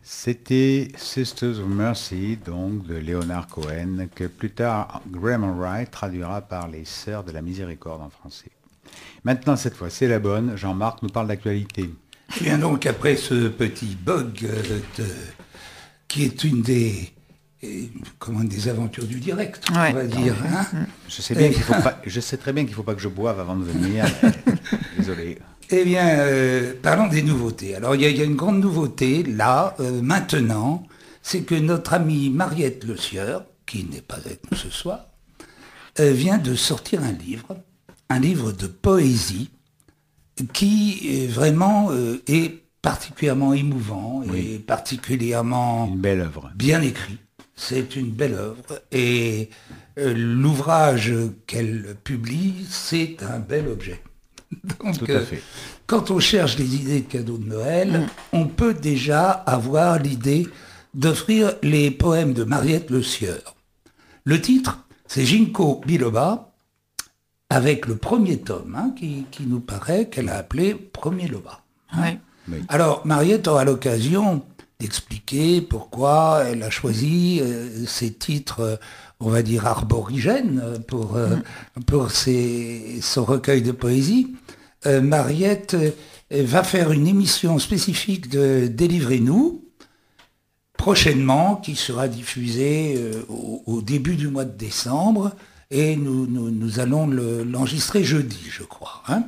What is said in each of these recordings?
C'était Sisters of Mercy, donc de Leonard Cohen, que plus tard Graham Wright traduira par Les Sœurs de la Miséricorde en français. Maintenant, cette fois, c'est la bonne. Jean-Marc nous parle d'actualité. Eh bien donc, après ce petit bug qui est une des aventures du direct, Ouais. on va dire. Hein. Je sais très bien qu'il ne faut pas que je boive avant de venir. Désolé. Eh bien, parlons des nouveautés. Alors, il y a une grande nouveauté, là, maintenant, c'est que notre amie Mariette Le Sieur, qui n'est pas avec nous ce soir, vient de sortir un livre de poésie, qui vraiment est particulièrement émouvant et particulièrement Une belle œuvre. bien écrit. C'est une belle œuvre et l'ouvrage qu'elle publie, c'est un bel objet. Donc, Tout à fait. quand on cherche les idées de cadeaux de Noël, on peut déjà avoir l'idée d'offrir les poèmes de Mariette Le Sieur. Le titre, c'est Ginkgo biloba, avec le premier tome, qui nous paraît qu'elle a appelé Premier Loba. Ouais. Oui. Alors, Mariette aura l'occasion d'expliquer pourquoi elle a choisi ces titres, on va dire, arborigènes pour son recueil de poésie. Mariette va faire une émission spécifique de Délivrez-nous, prochainement, qui sera diffusée au début du mois de décembre, et nous allons l'enregistrer jeudi, je crois. Hein.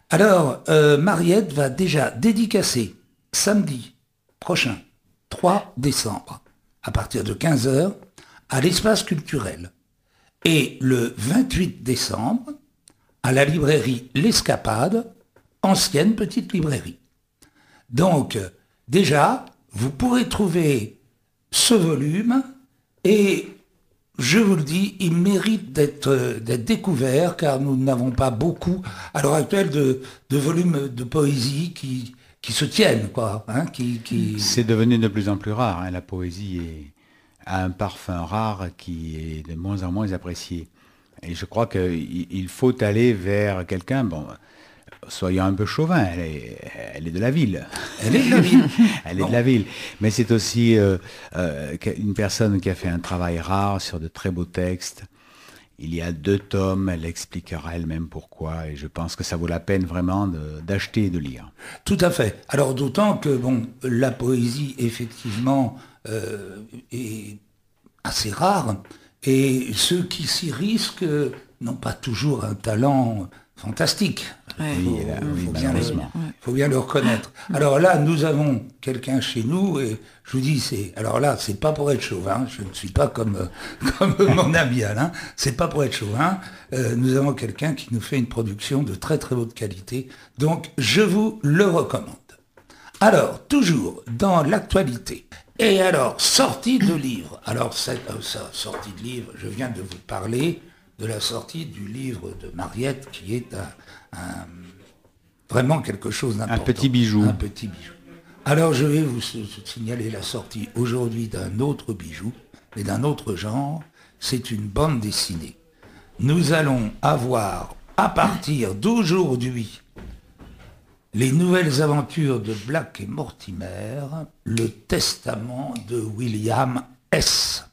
Alors, Mariette va déjà dédicacer samedi prochain, 3 décembre, à partir de 15 h, à l'espace culturel. Et le 28 décembre, à la librairie L'Escapade, ancienne petite librairie. Donc, déjà, vous pourrez trouver ce volume et, je vous le dis, il mérite d'être découvert car nous n'avons pas beaucoup, à l'heure actuelle, de volumes de poésie qui se tiennent, quoi. C'est devenu de plus en plus rare. La poésie a un parfum rare qui est de moins en moins apprécié. Et je crois qu'il faut aller vers quelqu'un, bon, soyons un peu chauvin, elle est de la ville. Elle est de la ville. Elle est de la ville. Mais c'est aussi une personne qui a fait un travail rare sur de très beaux textes. Il y a 2 tomes, elle expliquera elle-même pourquoi, et je pense que ça vaut la peine vraiment d'acheter et de lire. Tout à fait. Alors d'autant que bon, la poésie, effectivement, est assez rare, et ceux qui s'y risquent n'ont pas toujours un talent fantastique. Ouais. Il faut bien le reconnaître. Alors là, nous avons quelqu'un chez nous, et je vous dis, c'est pas pour être chauvin, je ne suis pas comme mon ami Alain, c'est pas pour être chauvin, nous avons quelqu'un qui nous fait une production de très très haute qualité, donc je vous le recommande. Alors, toujours dans l'actualité, et alors, sortie de livre, alors sortie de livre, je viens de vous parler de la sortie du livre de Mariette, qui est vraiment quelque chose d'important. Un petit bijou. Un petit bijou. Alors je vais vous signaler la sortie aujourd'hui d'un autre bijou, mais d'un autre genre, c'est une bande dessinée. Nous allons avoir, à partir d'aujourd'hui, les nouvelles aventures de Black et Mortimer, le testament de William S.